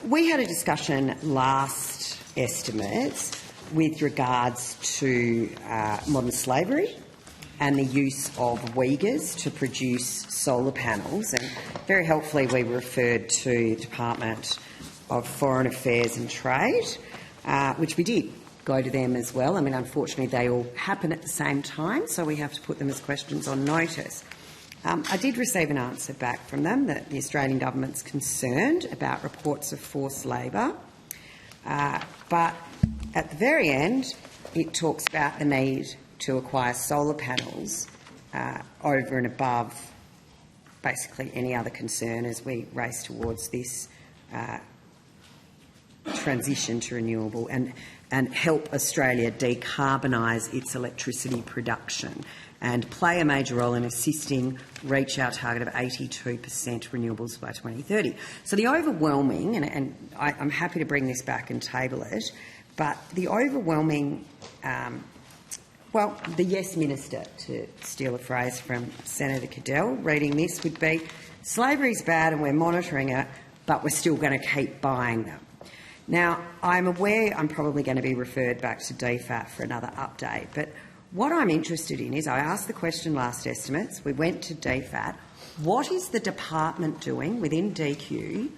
We had a discussion last estimates with regards to modern slavery and the use of Uyghurs to produce solar panels. And very helpfully we referred to the Department of Foreign Affairs and Trade, which we did go to them as well. I mean, unfortunately they all happen at the same time, so we have to put them as questions on notice. I did receive an answer back from them that the Australian government's concerned about reports of forced labour, but at the very end it talks about the need to acquire solar panels over and above basically any other concern as we race towards this transition to renewable and help Australia decarbonise its electricity production and play a major role in assisting reach our target of 82% renewables by 2030. So the overwhelming, and I'm happy to bring this back and table it, but the overwhelming, well, the yes minister, to steal a phrase from Senator Cadell, reading this would be, slavery's bad and we're monitoring it, but we're still going to keep buying them. Now, I'm aware I'm probably going to be referred back to DFAT for another update, but what I'm interested in is, I asked the question last estimates, we went to DFAT, what is the department doing within DQ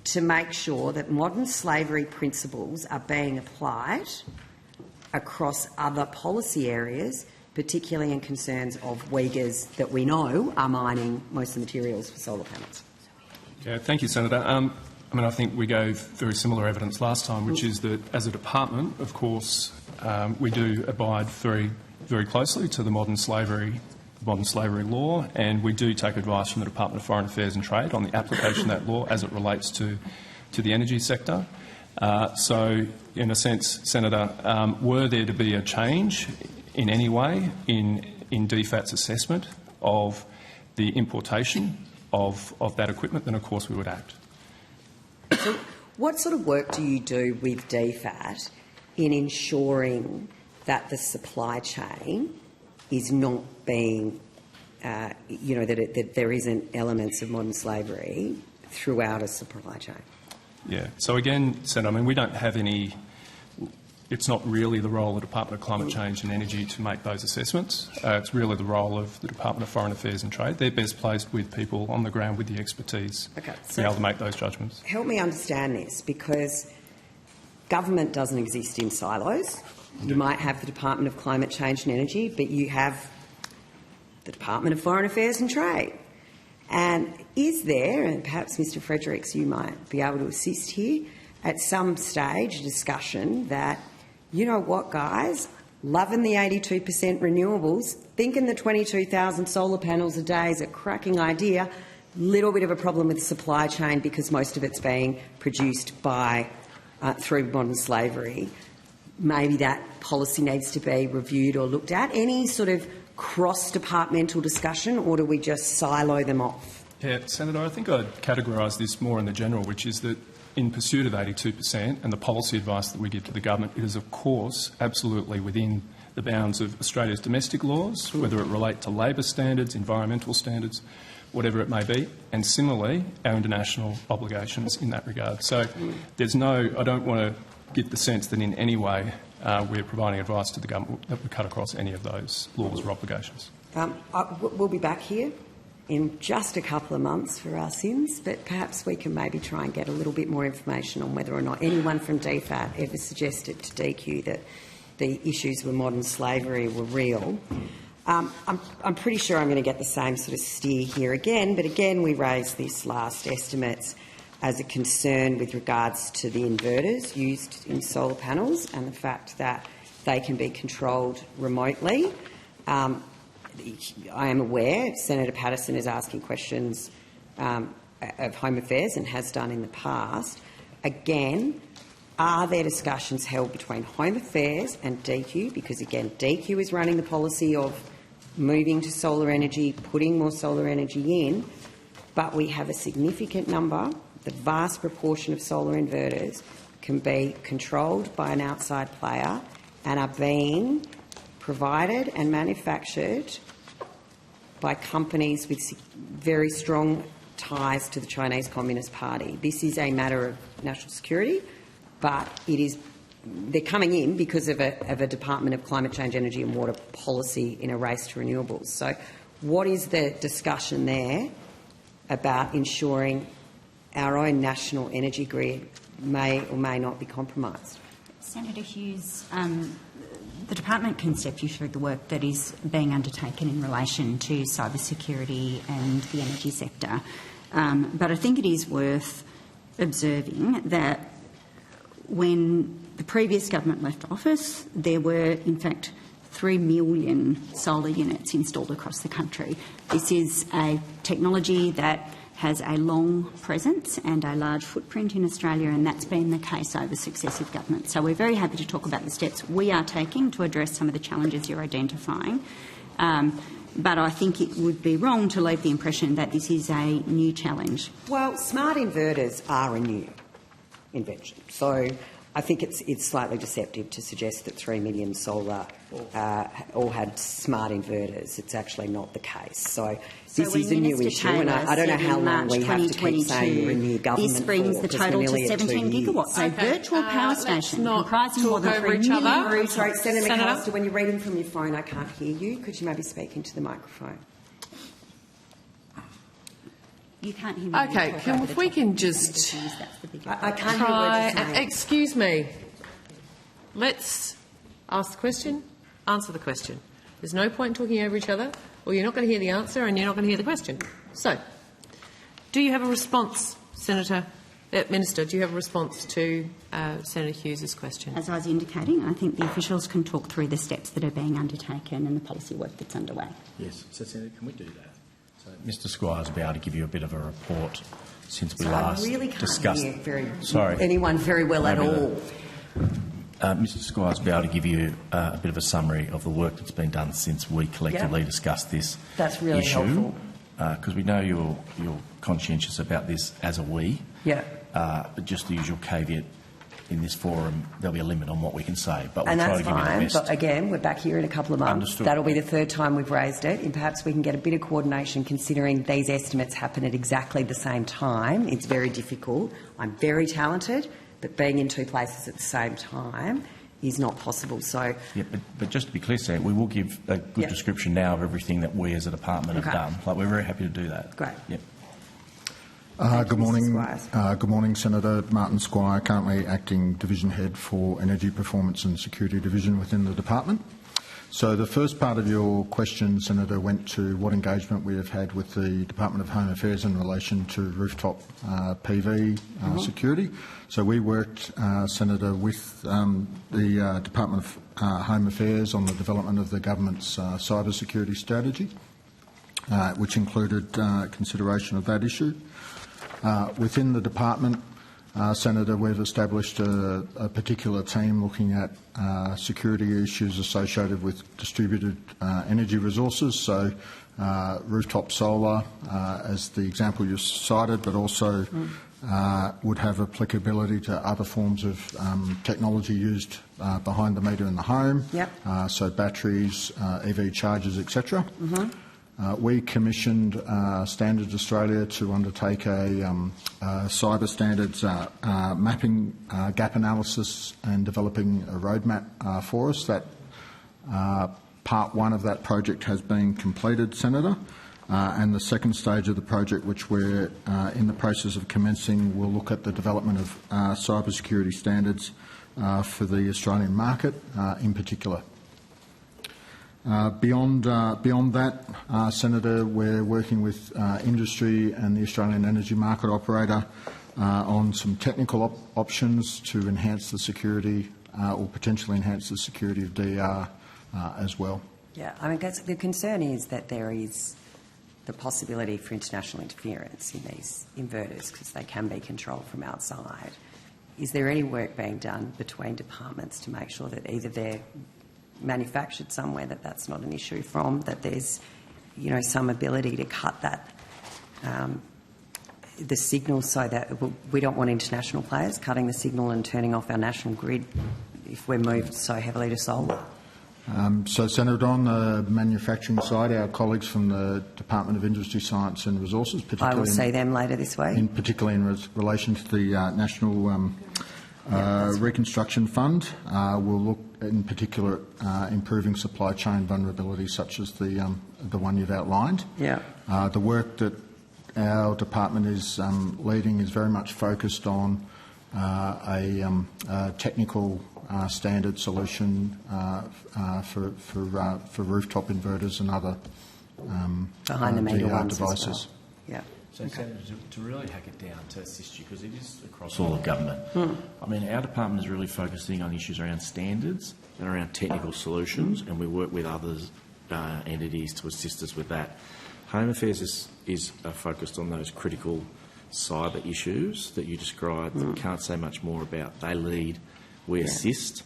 to make sure that modern slavery principles are being applied across other policy areas, particularly in concerns of Uyghurs that we know are mining most of the materials for solar panels? Yeah, thank you, Senator. I mean, I think we gave very similar evidence last time, which is that as a department, of course, we do abide very closely to the modern slavery law, and we do take advice from the Department of Foreign Affairs and Trade on the application of that law as it relates to the energy sector. So, in a sense, Senator, were there to be a change in any way in DFAT's assessment of the importation of that equipment, then of course we would act. So what sort of work do you do with DFAT in ensuring that the supply chain is not being, that there isn't elements of modern slavery throughout a supply chain? Yeah. So again, Senator, I mean, we don't have any. It's not really the role of the Department of Climate Change and Energy to make those assessments. It's really the role of the Department of Foreign Affairs and Trade. They're best placed with people on the ground with the expertise to be able to make those judgments. Help me understand this, because government doesn't exist in silos. You might have the Department of Climate Change and Energy, but you have the Department of Foreign Affairs and Trade. And is there, and perhaps Mr Fredericks, you might be able to assist here, at some stage a discussion that, you know what, guys, loving the 82% renewables, thinking the 22,000 solar panels a day is a cracking idea, little bit of a problem with the supply chain because most of it's being produced by through modern slavery. Maybe that policy needs to be reviewed or looked at. Any sort of cross-departmental discussion, or do we just silo them off? Yeah, Senator, I think I'd categorise this more in the general, which is that in pursuit of 82% and the policy advice that we give to the government, it is of course absolutely within the bounds of Australia's domestic laws, whether it relate to labour standards, environmental standards, whatever it may be, and similarly our international obligations in that regard. So there's no, I don't want to get the sense that in any way we're providing advice to the government that would cut across any of those laws or obligations. We'll be back here in just a couple of months for our sins, but perhaps we can maybe try and get a little bit more information on whether or not anyone from DFAT ever suggested to DQ that the issues with modern slavery were real. I'm pretty sure I'm going to get the same sort of steer here again, but again we raised this last estimates as a concern with regards to the inverters used in solar panels and the fact that they can be controlled remotely. I am aware Senator Patterson is asking questions of Home Affairs and has done in the past. Again, are there discussions held between Home Affairs and DQ? Because, again, DQ is running the policy of moving to solar energy, putting more solar energy in, but we have a significant number, the vast proportion of solar inverters can be controlled by an outside player and are being provided and manufactured by companies with very strong ties to the Chinese Communist Party. This is a matter of national security, but they're coming in because of a Department of Climate Change, Energy and Water policy in a race to renewables. So what is the discussion there about ensuring our own national energy grid may or may not be compromised? Senator Hughes, the department can step you through the work that is being undertaken in relation to cybersecurity and the energy sector. But I think it is worth observing that when the previous government left office, there were, in fact, 3 million solar units installed across the country. This is a technology that has a long presence and a large footprint in Australia, and that's been the case over successive governments. So we're very happy to talk about the steps we are taking to address some of the challenges you're identifying. But I think it would be wrong to leave the impression that this is a new challenge. Well, smart inverters are a new invention. So I think it's slightly deceptive to suggest that 3 million solar all had smart inverters. It's actually not the case. So this is a new issue, and I don't know how long we have to keep saying we're a new government. This brings the total to 17 gigawatts, a virtual power station comprising more than 3 million roofs. Sorry, Senator McAllister, when you're reading from your phone, I can't hear you. Could you maybe speak into the microphone? You can't hear me. Okay, if we can just I can't try hear what you're saying. excuse me. Let's ask the question, answer the question. There's no point in talking over each other, or you're not going to hear the answer and you're not going to hear the question. So, do you have a response, Minister, do you have a response to Senator Hughes' question? As I was indicating, I think the officials can talk through the steps that are being undertaken and the policy work that's underway. Yes. So, Senator, can we do that? So, Mr Squires will be able to give you a bit of a report since we last I really can't discussed. hear anyone very well at all. Mr Squires will be able to give you a bit of a summary of the work that's been done since we collectively discussed this That's really issue. helpful. Because we know you're conscientious about this as a we. Yeah. But just the usual caveat in this forum, there'll be a limit on what we can say. But we'll And try that's to give you the fine, best. but again, we're back here in a couple of months. Understood. That'll be the third time we've raised it, and perhaps we can get a bit of coordination considering these estimates happen at exactly the same time. It's very difficult. I'm very talented, but being in two places at the same time is not possible. So, Yeah, but just to be clear, Sam, we will give a good description now of everything that we as a department have done. Like, we're very happy to do that. Great. Yep. Good morning. Good morning, Senator. Martin Squire, currently Acting Division Head for Energy Performance and Security Division within the department. So the first part of your question, Senator, went to what engagement we have had with the Department of Home Affairs in relation to rooftop PV security. So we worked, Senator, with the Department of Home Affairs on the development of the government's cyber security strategy, which included consideration of that issue. Within the department, Senator, we've established a particular team looking at security issues associated with distributed energy resources, so rooftop solar as the example you cited, but also would have applicability to other forms of technology used behind the meter in the home, so batteries, EV chargers, etc. We commissioned Standards Australia to undertake a cyber standards mapping gap analysis and developing a roadmap for us. That part one of that project has been completed, Senator, and the second stage of the project, which we're in the process of commencing, will look at the development of cyber security standards for the Australian market in particular. Beyond that, Senator, we're working with industry and the Australian Energy Market Operator on some technical options to enhance the security or potentially enhance the security of DER as well. Yeah, I mean, the concern is that there is the possibility for international interference in these inverters because they can be controlled from outside. Is there any work being done between departments to make sure that either they're manufactured somewhere that that's not an issue from, that there's, you know, some ability to cut that, the signal, so that we don't want international players cutting the signal and turning off our national grid if we're moved so heavily to solar? So, Senator, on the manufacturing side, our colleagues from the Department of Industry, Science and Resources, I will see them later this week. particularly in relation to the National Reconstruction Fund, will look in particular at improving supply chain vulnerabilities such as the one you've outlined. Yeah. The work that our department is leading is very much focused on a technical standard solution for rooftop inverters and other Behind the meter DR ones devices. as well. Yeah. So, Senator, to really hack it down to assist you, because it is across all of government. I mean, our department is really focusing on issues around standards and around technical solutions, and we work with other entities to assist us with that. Home Affairs is focused on those critical cyber issues that you described. Can't say much more about. They lead, we assist,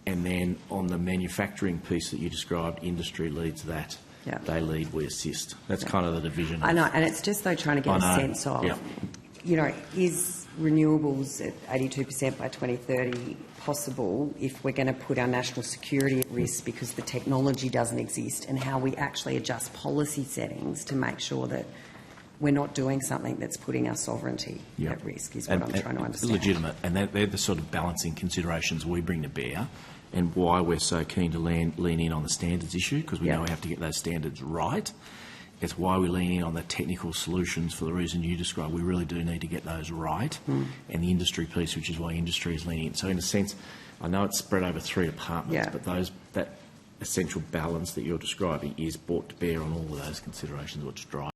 and then on the manufacturing piece that you described, industry leads that. Yeah. They lead, we assist. That's kind of the division. I know, and it's just though trying to get a sense of, you know, is renewables at 82% by 2030 possible if we're going to put our national security at risk because the technology doesn't exist, and how we actually adjust policy settings to make sure that we're not doing something that's putting our sovereignty at risk is what I'm trying to understand. Legitimate, and they're the sort of balancing considerations we bring to bear, and why we're so keen to lean in on the standards issue, because we know we have to get those standards right. It's why we lean in on the technical solutions for the reason you described. We really do need to get those right, and the industry piece, which is why industry is leaning in. So in a sense, I know it's spread over 3 departments, but that essential balance that you're describing is brought to bear on all of those considerations which drive